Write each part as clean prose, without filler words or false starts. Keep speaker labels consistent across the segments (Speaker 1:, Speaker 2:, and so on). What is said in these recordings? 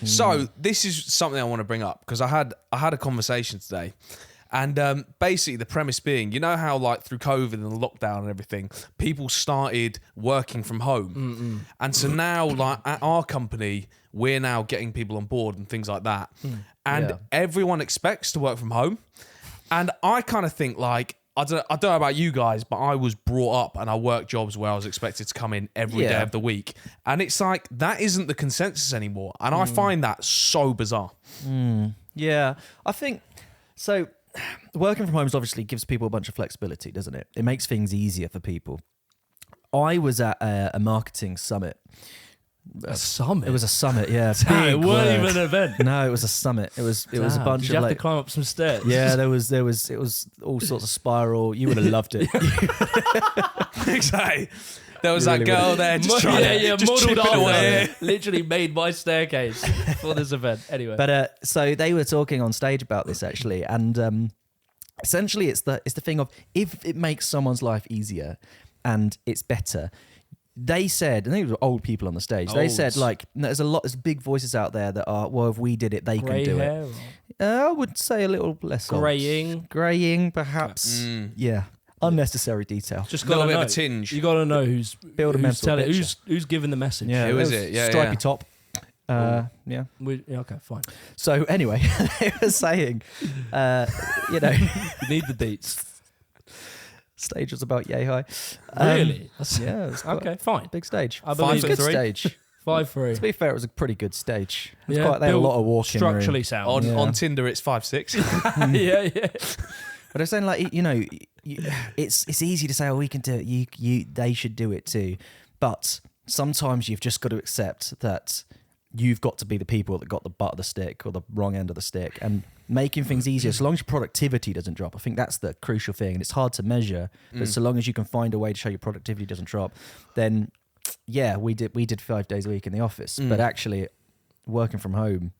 Speaker 1: So this is something I want to bring up because I had a conversation today. And basically the premise being, you know how like through COVID and the lockdown and everything, people started working from home. And so now like at our company, we're now getting people on board and things like that. And everyone expects to work from home. And I kind of think like, I don't know about you guys, but I was brought up and I worked jobs where I was expected to come in every day of the week. And it's like, that isn't the consensus anymore. And I find that so bizarre.
Speaker 2: Yeah, I think, so working from home obviously gives people a bunch of flexibility, doesn't it? It makes things easier for people. I was at a marketing summit.
Speaker 3: A summit?
Speaker 2: It was a summit, yeah.
Speaker 3: It wasn't even an event.
Speaker 2: No, it was a summit. It was a bunch
Speaker 3: Did
Speaker 2: of
Speaker 3: you have
Speaker 2: like,
Speaker 3: to climb up some stairs?
Speaker 2: Yeah, it was all sorts of spiral. You would have loved it.
Speaker 1: Exactly. There was that girl there just trying to
Speaker 3: modelled
Speaker 1: chip it away.
Speaker 3: Literally made my staircase for this event. Anyway.
Speaker 2: But so they were talking on stage about this actually, and essentially it's the thing of if it makes someone's life easier and it's better. They said, and they were old people on the stage. They said, like, there's big voices out there that are, well, if we did it, they can do it. I would say a little less graying, perhaps. Yeah, unnecessary detail.
Speaker 3: Just
Speaker 1: a little
Speaker 3: got
Speaker 1: bit of a tinge.
Speaker 3: You got to know who's
Speaker 2: telling,
Speaker 3: who's giving the message.
Speaker 2: Yeah,
Speaker 1: who is it? Yeah,
Speaker 2: stripy top. Yeah.
Speaker 3: Okay, fine.
Speaker 2: So anyway, they were saying, you know,
Speaker 3: you need the deets.
Speaker 2: Stage was about yay high.
Speaker 3: Really?
Speaker 2: Yeah. It was
Speaker 3: okay, fine.
Speaker 2: Big stage.
Speaker 3: I believe
Speaker 2: good stage.
Speaker 3: 5-3.
Speaker 2: To be fair, it was a pretty good stage. They had a lot of walking
Speaker 3: structurally
Speaker 2: room.
Speaker 3: sound.
Speaker 1: On Tinder, it's 5-6.
Speaker 3: yeah.
Speaker 2: But I'm saying, like, you know, it's easy to say, oh, we can do it. They should do it too. But sometimes you've just got to accept that you've got to be the people that got the butt of the stick or the wrong end of the stick, and making things easier. So long as your productivity doesn't drop, I think that's the crucial thing. And it's hard to measure, but so long as you can find a way to show your productivity doesn't drop, then yeah, we did 5 days a week in the office. But actually, working from home,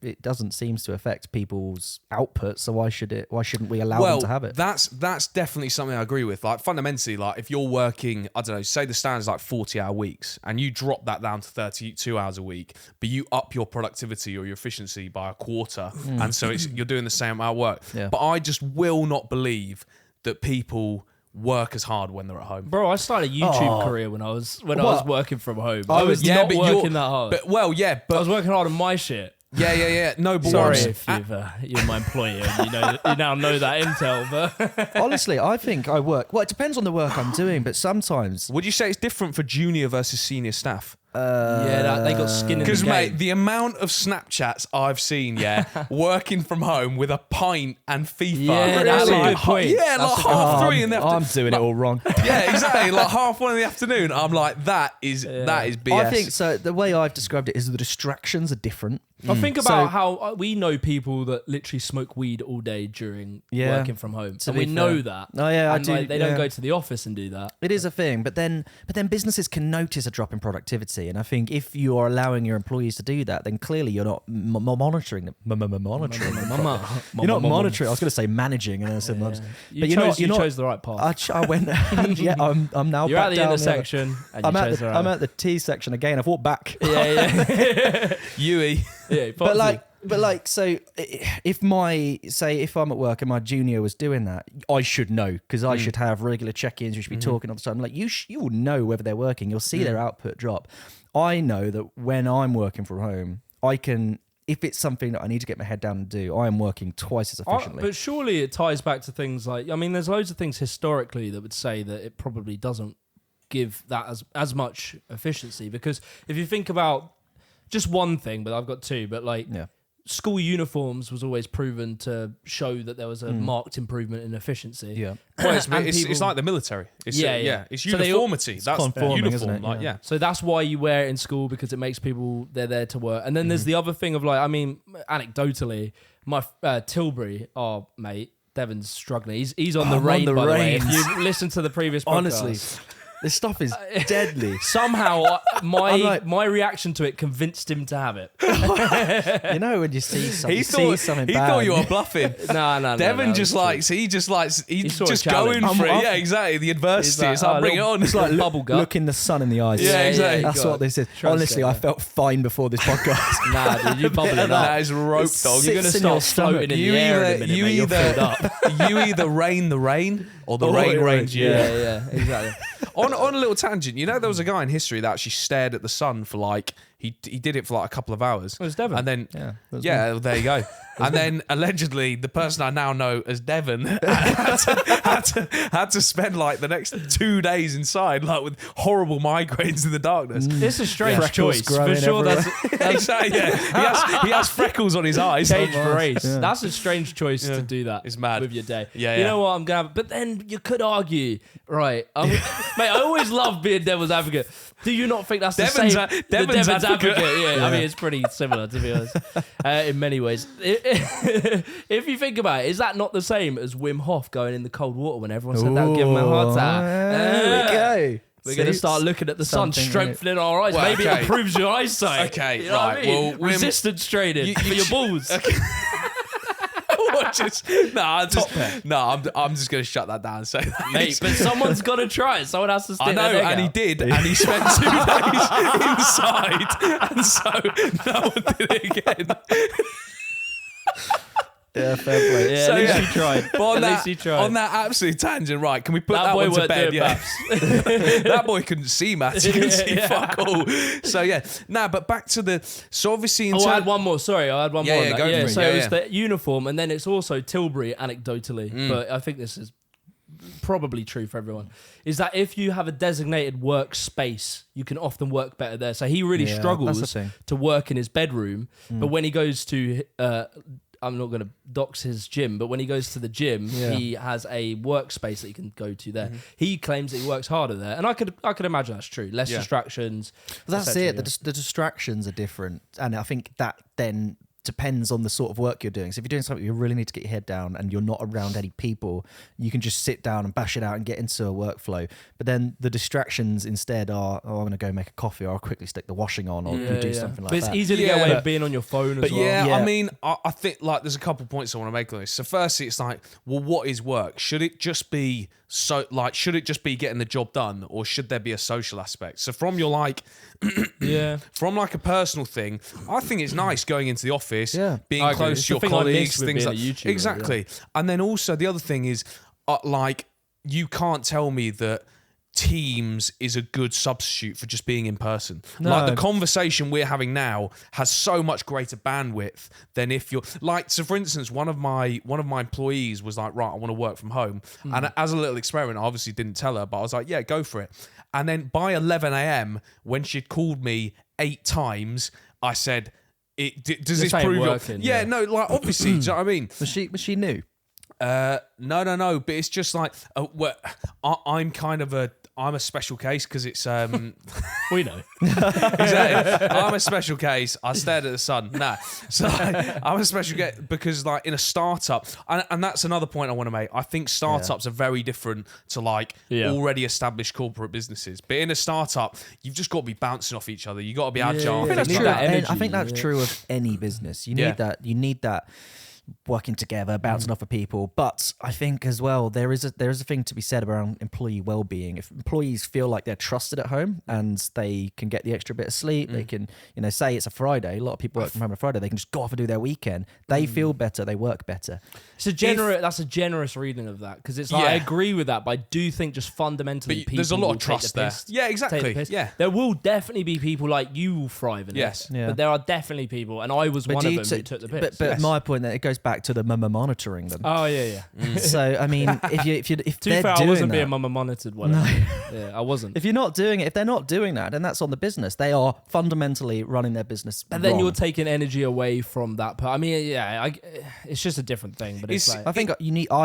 Speaker 2: it doesn't seem to affect people's output. So why shouldn't we allow them to have it?
Speaker 1: That's definitely something I agree with. Like fundamentally, like if you're working, I don't know, say the standard's like 40-hour weeks, and you drop that down to 32 hours a week, but you up your productivity or your efficiency by a quarter, and so you're doing the same amount of work.
Speaker 2: Yeah.
Speaker 1: But I just will not believe that people work as hard when they're at home.
Speaker 3: Bro, I started a YouTube career when I was working from home. I was
Speaker 1: not
Speaker 3: working that hard.
Speaker 1: But
Speaker 3: I was working hard on my shit.
Speaker 1: Yeah. No, but
Speaker 3: sorry if you're my employer and you now know that intel. But
Speaker 2: honestly, I think I work. Well, it depends on the work I'm doing, but sometimes.
Speaker 1: Would you say it's different for junior versus senior staff?
Speaker 3: They got skin in the game.
Speaker 1: Because, mate, the amount of Snapchats I've seen, working from home with a pint and FIFA.
Speaker 3: Yeah, that's a good point.
Speaker 1: Yeah, like half 3 in the afternoon.
Speaker 2: I'm doing it all wrong.
Speaker 1: Yeah, exactly. Like 1:30 in the afternoon. I'm like, that is BS.
Speaker 2: I think so. The way I've described it is the distractions are different.
Speaker 3: I think about how we know people that literally smoke weed all day during working from home, and we know that.
Speaker 2: Oh yeah, I
Speaker 3: and,
Speaker 2: do.
Speaker 3: Like, they don't go to the office and do that.
Speaker 2: It is a thing, but then businesses can notice a drop in productivity, and I think if you are allowing your employees to do that, then clearly you're not monitoring them. Monitoring. You're not monitoring. I was going to say managing, and I said,
Speaker 3: but
Speaker 2: you
Speaker 3: chose the right path.
Speaker 2: I went. Yeah, I'm now.
Speaker 3: You're
Speaker 2: back
Speaker 3: at the
Speaker 2: down
Speaker 3: intersection. And
Speaker 2: I'm at the T section again. I've walked back.
Speaker 3: Yeah.
Speaker 1: Yui.
Speaker 3: Yeah,
Speaker 2: but like, so if I'm at work and my junior was doing that, I should know, because I should have regular check-ins. We should be talking all the time. Like you will know whether they're working. You'll see their output drop. I know that when I'm working from home, I can. If it's something that I need to get my head down and do, I am working twice as efficiently.
Speaker 3: But surely it ties back to things like, I mean, there's loads of things historically that would say that it probably doesn't give that as much efficiency, because if you think about just one thing, but I've got two, but like school uniforms was always proven to show that there was a marked improvement in efficiency.
Speaker 2: Yeah.
Speaker 1: Well, it's like the military. It's It's uniformity. That's
Speaker 2: conforming,
Speaker 1: uniform.
Speaker 2: isn't it?
Speaker 1: Like,
Speaker 3: So that's why you wear it in school, because it makes people, they're there to work. And then there's the other thing of like, I mean, anecdotally, my Tilbury, our mate, Devon's struggling. He's on the rain, by the way. If you listen to the previous podcast.
Speaker 2: Honestly. This stuff is deadly.
Speaker 3: Somehow,
Speaker 2: I'm like-
Speaker 3: my reaction to it convinced him to have it.
Speaker 2: You know when you see something,
Speaker 1: He thought
Speaker 2: bad.
Speaker 1: you were bluffing.
Speaker 3: No.
Speaker 1: Devon
Speaker 3: no,
Speaker 1: just
Speaker 3: it's
Speaker 1: he's
Speaker 3: saw a
Speaker 1: just
Speaker 3: challenge.
Speaker 1: going for it.
Speaker 2: I'm-
Speaker 1: Yeah, exactly. The adversity.
Speaker 3: like,
Speaker 1: It's like, bring it on.
Speaker 3: It's like bubble gut.
Speaker 2: looking the sun in the eyes.
Speaker 1: Yeah, exactly.
Speaker 2: That's
Speaker 3: God.
Speaker 2: what this is.
Speaker 3: Trust
Speaker 2: Honestly,
Speaker 3: it,
Speaker 2: I
Speaker 3: yeah.
Speaker 2: felt fine before this podcast.
Speaker 3: Nah, dude, you bubbling up.
Speaker 1: That is rope
Speaker 2: It
Speaker 1: dog.
Speaker 3: You're gonna
Speaker 2: sits in your
Speaker 3: start floating in
Speaker 2: stomach.
Speaker 3: the air in a minute, mate. You're filled up.
Speaker 1: you either rain the rain or the
Speaker 2: Oh,
Speaker 1: rain
Speaker 2: yeah,
Speaker 1: rains you.
Speaker 3: Yeah, exactly.
Speaker 1: On a little tangent, you know, there was a guy in history that actually stared at the sun for like he did it for like a couple of hours.
Speaker 3: It was Devon.
Speaker 1: And then
Speaker 2: Yeah, that was
Speaker 1: well, there you go. And then allegedly the person I now know as Devon had to spend like the next 2 days inside, like with horrible migraines in the darkness.
Speaker 3: It's a strange
Speaker 2: Freckles
Speaker 3: choice. For
Speaker 2: growing
Speaker 3: sure,
Speaker 2: everywhere.
Speaker 3: that's
Speaker 1: Exactly, yeah. He has freckles on his eyes.
Speaker 3: cage for race.
Speaker 2: Yeah.
Speaker 3: That's a strange choice
Speaker 1: Yeah.
Speaker 3: to do that.
Speaker 1: It's mad.
Speaker 3: With your day.
Speaker 1: Yeah,
Speaker 3: You
Speaker 1: yeah.
Speaker 3: know what? I'm gonna. But then you could argue, right? Mate, I always love being devil's advocate. Do you not think that's
Speaker 1: Devon's
Speaker 3: the same?
Speaker 1: Devon's
Speaker 3: the
Speaker 1: advocate.
Speaker 3: Yeah, I mean it's pretty similar to be honest, in many ways. If you think about it, is that not the same as Wim Hof going in the cold water when everyone said that would give him a heart attack?
Speaker 2: There we go.
Speaker 3: We're going to start looking at the sun,
Speaker 2: something in it.
Speaker 3: strengthening our eyes.
Speaker 1: Well,
Speaker 3: Maybe
Speaker 1: okay.
Speaker 3: it improves your eyesight.
Speaker 1: Okay,
Speaker 3: You know what I
Speaker 1: right,
Speaker 3: mean?
Speaker 1: well, Wim-
Speaker 3: resistance training
Speaker 1: You-
Speaker 3: for
Speaker 1: you
Speaker 3: your
Speaker 1: sh-
Speaker 3: balls.
Speaker 1: I'm just going to shut that down and say that.
Speaker 3: Mate, but someone's got to try it. Someone has to stick
Speaker 1: I know,
Speaker 3: their neck
Speaker 1: and he
Speaker 3: out.
Speaker 1: did, and he spent 2 days inside, and so no one did it again.
Speaker 2: Yeah, fair play.
Speaker 3: Yeah,
Speaker 1: So,
Speaker 3: at least
Speaker 1: yeah.
Speaker 3: he tried.
Speaker 1: But on
Speaker 3: At
Speaker 1: that,
Speaker 3: least he tried.
Speaker 1: on that absolute tangent, right? Can we put
Speaker 3: That
Speaker 1: that,
Speaker 3: boy
Speaker 1: one to
Speaker 3: weren't
Speaker 1: bed?
Speaker 3: doing
Speaker 1: Yeah,
Speaker 3: maths.
Speaker 1: that boy couldn't see maths. He couldn't see
Speaker 3: Yeah.
Speaker 1: fuck all. So yeah, but back to the. So obviously, in
Speaker 3: Oh, I had
Speaker 1: terms,
Speaker 3: one more. Sorry, I had one
Speaker 1: Yeah,
Speaker 3: more.
Speaker 1: yeah,
Speaker 3: on
Speaker 1: go
Speaker 3: that.
Speaker 1: for it.
Speaker 3: So
Speaker 1: Yeah,
Speaker 3: it's
Speaker 1: yeah.
Speaker 3: the uniform, and then it's also Tilbury, anecdotally, but I think this is probably true for everyone, is that if you have a designated workspace, you can often work better there. So he really
Speaker 2: Yeah, that's
Speaker 3: struggles
Speaker 2: the thing.
Speaker 3: to work in his bedroom, but when he goes to I'm not going to dox his gym, but when he goes to the gym,
Speaker 2: Yeah.
Speaker 3: he has a workspace that he can go to there. He claims that he works harder there, and I could imagine that's true. Less
Speaker 1: Yeah.
Speaker 3: distractions.
Speaker 2: But that's
Speaker 3: et cetera,
Speaker 2: it. The distractions are different, and I think that then depends on the sort of work you're doing. So if you're doing something you really need to get your head down and you're not around any people, you can just sit down and bash it out and get into a workflow. But then the distractions instead are, I'm going to go make a coffee, or I'll quickly stick the washing on, or do something like
Speaker 3: But it's
Speaker 2: that.
Speaker 3: easy to get
Speaker 1: Yeah,
Speaker 3: away
Speaker 1: but-
Speaker 3: with being on your phone
Speaker 1: But
Speaker 3: as well.
Speaker 1: yeah,
Speaker 2: Yeah.
Speaker 1: I mean, I think like there's a couple points I want to make on this. So firstly, it's like, well, what is work? Should it just be should it just be getting the job done, or should there be a social aspect? So from your
Speaker 3: yeah.
Speaker 1: from like a personal thing, I think it's nice going into the office,
Speaker 2: Yeah.
Speaker 1: being
Speaker 3: I agree.
Speaker 1: close
Speaker 3: It's
Speaker 1: to your
Speaker 3: the thing I miss
Speaker 1: colleagues,
Speaker 3: with
Speaker 1: things
Speaker 3: being
Speaker 1: like
Speaker 3: a YouTuber,
Speaker 1: exactly. And then also the other thing is, like, you can't tell me that Teams is a good substitute for just being in person.
Speaker 3: No.
Speaker 1: Like the conversation we're having now has so much greater bandwidth than if you're like. So for instance, one of my employees was like, right, I want to work from home, and as a little experiment, I obviously didn't tell her, but I was like, yeah, go for it. And then by 11 a.m., when she'd called me 8 times, I said, does
Speaker 3: This
Speaker 1: this
Speaker 3: ain't
Speaker 1: prove your-"
Speaker 3: working,
Speaker 1: Yeah,
Speaker 3: yeah.
Speaker 1: no, like obviously, do you know what I mean?
Speaker 2: Was she new?
Speaker 1: No, but it's just like, I'm a special case because it's
Speaker 3: We know.
Speaker 1: exactly. I'm a special case. I stared at the sun. Nah. So I'm a special case because like in a startup, and that's another point I want to make. I think startups are very different to like
Speaker 3: Yeah.
Speaker 1: already established corporate businesses. But in a startup, you've just got to be bouncing off each other. You got to be agile.
Speaker 3: yeah.
Speaker 2: I think that's
Speaker 3: You need
Speaker 2: true.
Speaker 3: that
Speaker 2: of
Speaker 3: energy,
Speaker 2: I think that's
Speaker 3: yeah.
Speaker 2: true of any business. You need
Speaker 1: Yeah.
Speaker 2: that. You need that working together, bouncing off of people. But I think as well there is a thing to be said around employee well-being. If employees feel like they're trusted at home and they can get the extra bit of sleep, they can, say it's a Friday. A lot of people work from home on a Friday. They can just go off and do their weekend. They feel better. They work better.
Speaker 3: It's that's a generous reading of that because it's like
Speaker 1: Yeah.
Speaker 3: I agree with that, but I do think just fundamentally
Speaker 1: But
Speaker 3: people
Speaker 1: there's a lot
Speaker 3: will
Speaker 1: of
Speaker 3: take
Speaker 1: trust
Speaker 3: the
Speaker 1: there.
Speaker 3: piss.
Speaker 1: Yeah,
Speaker 3: Take
Speaker 1: exactly.
Speaker 3: the piss.
Speaker 1: Yeah.
Speaker 3: There will definitely be people like you will thrive in
Speaker 1: Yes.
Speaker 3: it.
Speaker 2: Yeah.
Speaker 3: But there are definitely people, and I was one
Speaker 2: do
Speaker 3: of
Speaker 2: you
Speaker 3: them
Speaker 2: t-
Speaker 3: who took the piss.
Speaker 2: But
Speaker 1: Yes.
Speaker 2: my point that it goes back to the mama monitoring them.
Speaker 3: oh yeah.
Speaker 2: So I mean, if
Speaker 3: To
Speaker 2: they're
Speaker 3: be fair, I
Speaker 2: doing
Speaker 3: wasn't
Speaker 2: that,
Speaker 3: being mama monitored. Yeah, I wasn't.
Speaker 2: if you're not doing it, if they're not doing that, then that's on the business. They are fundamentally running their business.
Speaker 3: And then
Speaker 2: wrong.
Speaker 3: you're taking energy away from that. I mean, yeah, it's just a different thing. But it's
Speaker 1: It's-
Speaker 3: like,
Speaker 2: I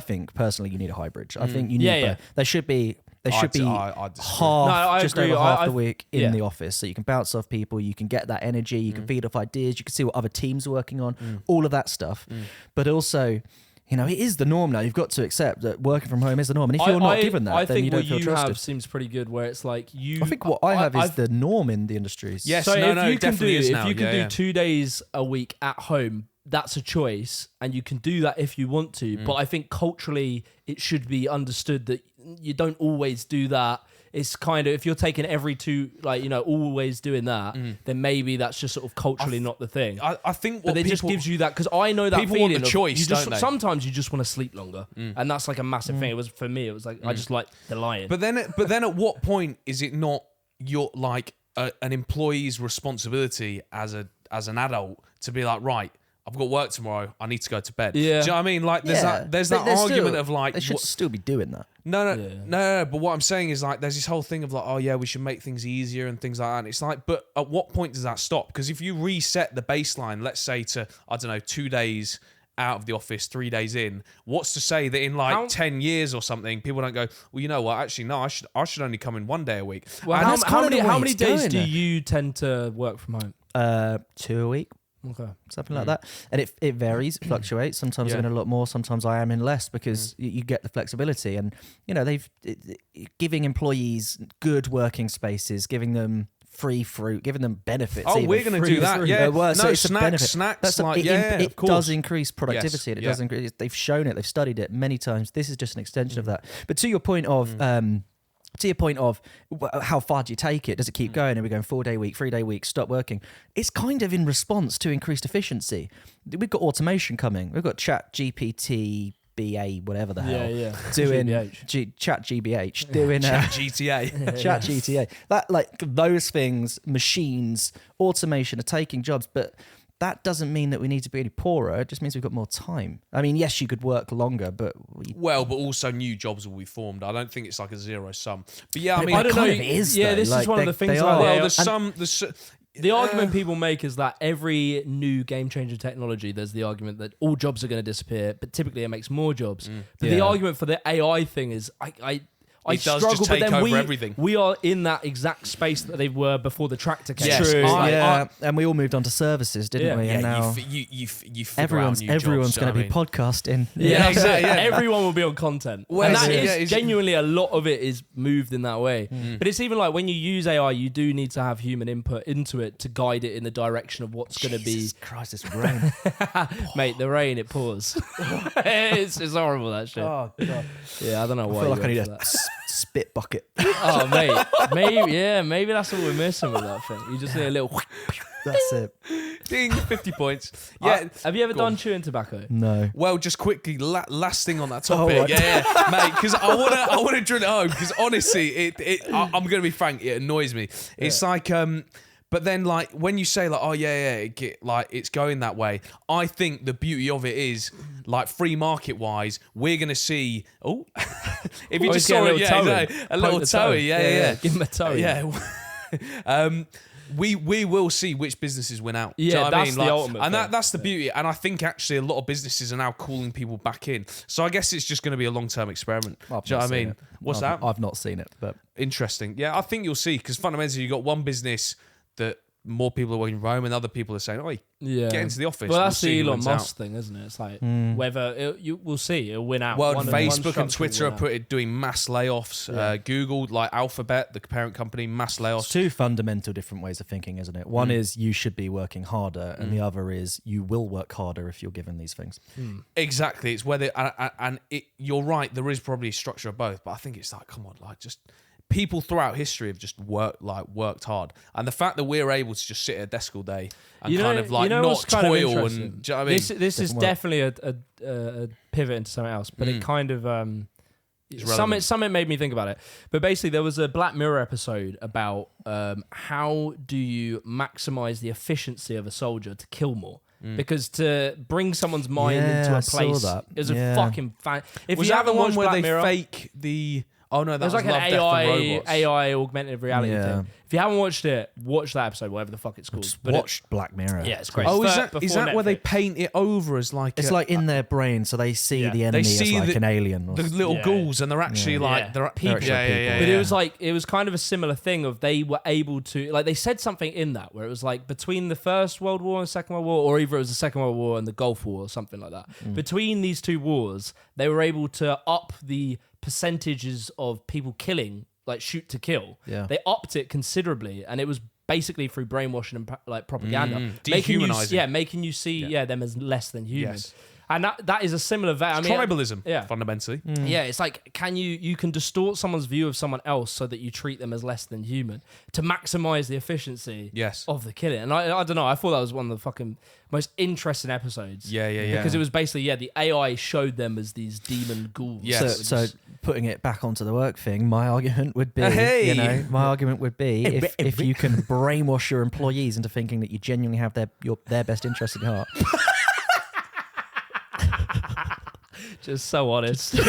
Speaker 2: think personally you need a hybrid. I think you need
Speaker 3: Yeah, yeah.
Speaker 2: both. There should be
Speaker 1: I disagree.
Speaker 2: half,
Speaker 3: No, I
Speaker 2: just
Speaker 3: agree.
Speaker 2: over half
Speaker 3: I-
Speaker 2: the week in
Speaker 3: yeah.
Speaker 2: the office, so you can bounce off people, you can get that energy, you can feed off ideas, you can see what other teams are working on, all of that stuff. But also, you know, it is the norm now. You've got to accept that working from home is the norm. And if you're not given that, then you don't feel
Speaker 3: what you have
Speaker 2: trusted.
Speaker 3: seems pretty good. Where it's like
Speaker 2: I think what I have is the norm in the industries.
Speaker 1: Yes,
Speaker 3: So
Speaker 1: no,
Speaker 3: if you can
Speaker 1: definitely
Speaker 3: do
Speaker 1: is now.
Speaker 3: if you can
Speaker 1: Yeah,
Speaker 3: do
Speaker 1: yeah.
Speaker 3: 2 days a week at home, that's a choice, and you can do that if you want to. But I think culturally, it should be understood that you don't always do that. It's kind of, if you're taking every two, like, you know, always doing that, then maybe that's just sort of culturally not the thing.
Speaker 1: I think what
Speaker 3: But it just
Speaker 1: people-
Speaker 3: gives you that, because I know that
Speaker 1: people
Speaker 3: feeling
Speaker 1: want the
Speaker 3: of
Speaker 1: choice,
Speaker 3: you just,
Speaker 1: don't they?
Speaker 3: sometimes you just want to sleep longer, and that's like a massive thing. It was for me. It was like I just like the lion.
Speaker 1: But then at what point is it not your like an employee's responsibility as an adult to be like, right, I've got work tomorrow, I need to go to bed.
Speaker 3: Yeah.
Speaker 1: Do you know what I mean? Like there's that
Speaker 2: They're
Speaker 1: argument
Speaker 2: still-
Speaker 1: of like
Speaker 2: they should still be doing that.
Speaker 1: No. But what I'm saying is like, there's this whole thing of like, oh yeah, we should make things easier and things like that. And it's like, but at what point does that stop? Because if you reset the baseline, let's say to, I don't know, 2 days out of the office, 3 days in, what's to say that in like 10 years or something, people don't go, well, you know what? Actually, no, I should only come in 1 day a week.
Speaker 3: well,
Speaker 1: And
Speaker 3: how,
Speaker 2: that's
Speaker 3: how
Speaker 2: kind of
Speaker 3: many
Speaker 2: the way
Speaker 3: how many
Speaker 2: it's
Speaker 3: days
Speaker 2: going
Speaker 3: do
Speaker 2: now.
Speaker 3: you tend to work from home?
Speaker 2: 2 a week.
Speaker 3: Okay.
Speaker 2: Something like that, and it varies, fluctuates. Sometimes
Speaker 1: Yeah.
Speaker 2: I'm in a lot more, sometimes I am in less, because you get the flexibility. And you know, giving employees good working spaces, giving them free fruit, giving them benefits.
Speaker 1: Oh,
Speaker 2: even
Speaker 1: we're going to
Speaker 2: free
Speaker 1: do that.
Speaker 2: fruit.
Speaker 1: Yeah.
Speaker 2: So
Speaker 1: No,
Speaker 2: it's a benefit.
Speaker 1: snacks.
Speaker 2: That's
Speaker 1: Like,
Speaker 2: it
Speaker 1: of course.
Speaker 2: does increase productivity.
Speaker 1: Yes,
Speaker 2: And it does increase. They've shown it. They've studied it many times. This is just an extension of that. But to your point of. How far do you take it? Does it keep going? Are we going 4 day week, 3 day week, stop working? It's kind of in response to increased efficiency. We've got automation coming. We've got Chat GPT, BA, whatever the hell, doing
Speaker 3: GBH.
Speaker 2: Chat GBH, doing
Speaker 1: GTA.
Speaker 2: Chat GTA. That, like, those things, machines, automation are taking jobs, but that doesn't mean that we need to be any poorer. It just means we've got more time. I mean, yes, you could work longer, but
Speaker 1: Well, but also new jobs will be formed. I don't think it's like a zero sum. But yeah, I mean,
Speaker 3: I don't know.
Speaker 2: kind of is,
Speaker 3: Yeah,
Speaker 2: though.
Speaker 3: this
Speaker 2: Like,
Speaker 3: is one of
Speaker 2: they-
Speaker 3: the things
Speaker 2: they
Speaker 3: about
Speaker 2: are.
Speaker 1: well,
Speaker 3: the
Speaker 1: there's
Speaker 3: The argument people make is that every new game-changing technology, there's the argument that all jobs are going to disappear, but typically it makes more jobs. But the
Speaker 2: Yeah.
Speaker 3: argument for the AI thing is, I
Speaker 1: It does
Speaker 3: struggle,
Speaker 1: just
Speaker 3: but
Speaker 1: take
Speaker 3: then
Speaker 1: over everything.
Speaker 3: we are in that exact space that they were before the tractor came.
Speaker 1: Yes.
Speaker 2: True,
Speaker 1: I-
Speaker 2: yeah. And we all moved on to services, didn't
Speaker 3: Yeah.
Speaker 2: we? And
Speaker 1: yeah,
Speaker 2: now
Speaker 1: you figure
Speaker 2: everyone's
Speaker 1: out new jobs,
Speaker 2: going
Speaker 1: do you know
Speaker 2: to be
Speaker 1: what
Speaker 2: podcasting.
Speaker 3: Yeah,
Speaker 1: exactly, yeah.
Speaker 3: Everyone will be on content.
Speaker 1: Well,
Speaker 3: and that
Speaker 1: yeah,
Speaker 3: is
Speaker 1: it's-
Speaker 3: genuinely a lot of it is moved in that way. But it's even like when you use AI, you do need to have human input into it to guide it in the direction of what's going to be.
Speaker 2: Jesus Christ, this rain.
Speaker 3: Mate, the rain, it pours. it's horrible, that shit.
Speaker 2: Oh, God.
Speaker 3: Yeah, I don't know
Speaker 2: I
Speaker 3: why.
Speaker 2: feel like
Speaker 3: you
Speaker 2: I need
Speaker 3: went
Speaker 2: a
Speaker 3: for that.
Speaker 2: spit bucket.
Speaker 3: Oh, mate. Maybe that's what we're missing with that thing. You just need a little.
Speaker 2: That's it.
Speaker 1: Ding, 50 points. Yeah.
Speaker 3: Have you ever
Speaker 1: Go
Speaker 3: done
Speaker 1: on.
Speaker 3: chewing tobacco?
Speaker 2: No.
Speaker 1: Well, just quickly, last thing on that topic,
Speaker 2: right.
Speaker 1: yeah, mate, because I wanna drill it home. Because honestly, I'm gonna be frank, it annoys me. It's like, but then like when you say like, oh yeah, it's going that way. I think the beauty of it is like free market wise, we're gonna see. Oh, if you just saw it, yeah, exactly, a little toey, yeah.
Speaker 3: Give him a toe.
Speaker 1: Yeah. We will see which businesses win out.
Speaker 3: Yeah,
Speaker 1: Do you know what I
Speaker 3: that's
Speaker 1: mean?
Speaker 3: the ultimate
Speaker 1: and
Speaker 3: thing.
Speaker 1: that's the beauty. And I think actually a lot of businesses are now calling people back in. So I guess it's just going to be a long-term experiment. Do you know what I mean? What's that?
Speaker 2: I've not seen it, but
Speaker 1: Interesting. Yeah, I think you'll see, because fundamentally you've got one business that more people are working from home and other people are saying, "Oi,
Speaker 3: Yeah.
Speaker 1: get into the office."
Speaker 3: Well, that's
Speaker 1: we'll see
Speaker 3: the
Speaker 1: who
Speaker 3: Elon
Speaker 1: wins
Speaker 3: Musk
Speaker 1: out."
Speaker 3: thing, isn't it? It's like whether we'll see. It'll win out.
Speaker 1: Well,
Speaker 3: One
Speaker 1: Facebook and
Speaker 3: structure
Speaker 1: Twitter
Speaker 3: will
Speaker 1: are
Speaker 3: win out.
Speaker 1: doing mass layoffs.
Speaker 3: Yeah.
Speaker 1: Google, like Alphabet, the parent company, mass
Speaker 2: it's
Speaker 1: layoffs.
Speaker 2: two fundamental different ways of thinking, isn't it? One is you should be working harder, and the other is you will work harder if you're given these things.
Speaker 1: Exactly. It's whether you're right. There is probably a structure of both, but I think it's like, come on, like just people throughout history have just worked hard, and the fact that we're able to just sit at a desk all day and kind of like not
Speaker 3: what's kind of
Speaker 1: toil
Speaker 3: interesting?
Speaker 1: and do you know what I mean?
Speaker 3: This is
Speaker 2: Doesn't work.
Speaker 3: definitely a pivot into something else, but it kind of
Speaker 1: relevant.
Speaker 3: something made me think about it. But basically, there was a Black Mirror episode about how do you maximize the efficiency of a soldier to kill more. Because to bring someone's mind
Speaker 2: Yeah,
Speaker 3: into
Speaker 2: I
Speaker 3: a
Speaker 2: saw
Speaker 3: place
Speaker 2: that.
Speaker 3: is
Speaker 2: Yeah.
Speaker 3: a fucking fan. If
Speaker 1: Was
Speaker 3: you
Speaker 1: that the
Speaker 3: haven't
Speaker 1: one
Speaker 3: watched
Speaker 1: where
Speaker 3: Black
Speaker 1: they
Speaker 3: Mirror,
Speaker 1: fake the? Oh no, that
Speaker 3: there's
Speaker 1: was
Speaker 3: like an
Speaker 1: Love, Death and Robots.
Speaker 3: AI augmented reality
Speaker 2: Yeah.
Speaker 3: thing. If If you haven't watched it, watch that episode, whatever the fuck it's called.
Speaker 2: Just
Speaker 3: But
Speaker 2: watch Black Mirror.
Speaker 3: yeah, it's great.
Speaker 1: Oh, is
Speaker 3: Before
Speaker 1: that where they
Speaker 3: Netflix.
Speaker 1: paint it over as like
Speaker 2: It's like in their brain, so they see
Speaker 3: Yeah.
Speaker 2: the
Speaker 3: They
Speaker 2: enemy
Speaker 1: see
Speaker 2: as like
Speaker 1: the-
Speaker 2: an alien. Or
Speaker 1: the little
Speaker 3: Yeah.
Speaker 1: ghouls, and they're actually like
Speaker 3: Yeah.
Speaker 1: they're
Speaker 3: People.
Speaker 1: people. Yeah.
Speaker 3: But it was kind of a similar thing of they were able to, like, they said something in that where it was like between the First World War and Second World War, or either it was the Second World War and the Gulf War or something like that. Between these two wars, they were able to up the percentages of people killing, like shoot to kill.
Speaker 2: Yeah.
Speaker 3: They upped it considerably, and it was basically through brainwashing and like propaganda,
Speaker 1: Dehumanizing.
Speaker 3: making you see them as less than human.
Speaker 1: Yes.
Speaker 3: And that is a similar I mean,
Speaker 1: Tribalism,
Speaker 3: yeah.
Speaker 1: fundamentally.
Speaker 3: Yeah, it's like you can distort someone's view of someone else so that you treat them as less than human to maximize the efficiency
Speaker 1: Yes.
Speaker 3: of the killing. And I don't know, I thought that was one of the fucking most interesting episodes.
Speaker 1: Yeah.
Speaker 3: Because it was basically the AI showed them as these demon ghouls.
Speaker 1: Yes.
Speaker 2: So putting it back onto the work thing, my argument would be,
Speaker 1: Hey!
Speaker 2: my argument would be if you can brainwash your employees into thinking that you genuinely have their best interest at heart.
Speaker 3: Just so honest.
Speaker 1: you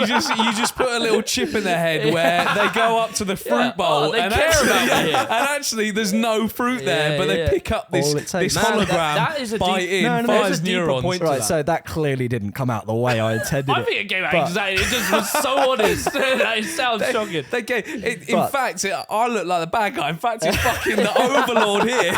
Speaker 1: just put a little chip in their head where they go up to the fruit bowl
Speaker 3: they
Speaker 1: and,
Speaker 3: care
Speaker 1: actually,
Speaker 3: about it.
Speaker 1: and actually there's no fruit there, but they pick up this
Speaker 2: All it takes-
Speaker 1: this
Speaker 2: Man,
Speaker 1: hologram,
Speaker 3: that is a
Speaker 1: bite
Speaker 3: deep-
Speaker 1: in,
Speaker 2: No,
Speaker 1: fires
Speaker 3: there's a deeper
Speaker 1: neurons.
Speaker 3: point to
Speaker 2: Right,
Speaker 3: that.
Speaker 2: so that clearly didn't come out the way I intended
Speaker 3: I
Speaker 2: it.
Speaker 3: think it came out
Speaker 2: But-
Speaker 3: exactly. It just was so honest. It sounds shocking.
Speaker 1: They gave, in
Speaker 2: But-
Speaker 1: fact, I look like the bad guy. In fact, it's fucking the overlord here,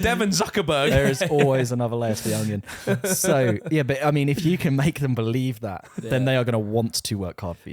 Speaker 1: Devin Zuckerberg.
Speaker 2: There is always another layer to the onion. So, yeah, but I mean, if you can make them believe that, then they are going to want to work hard for you.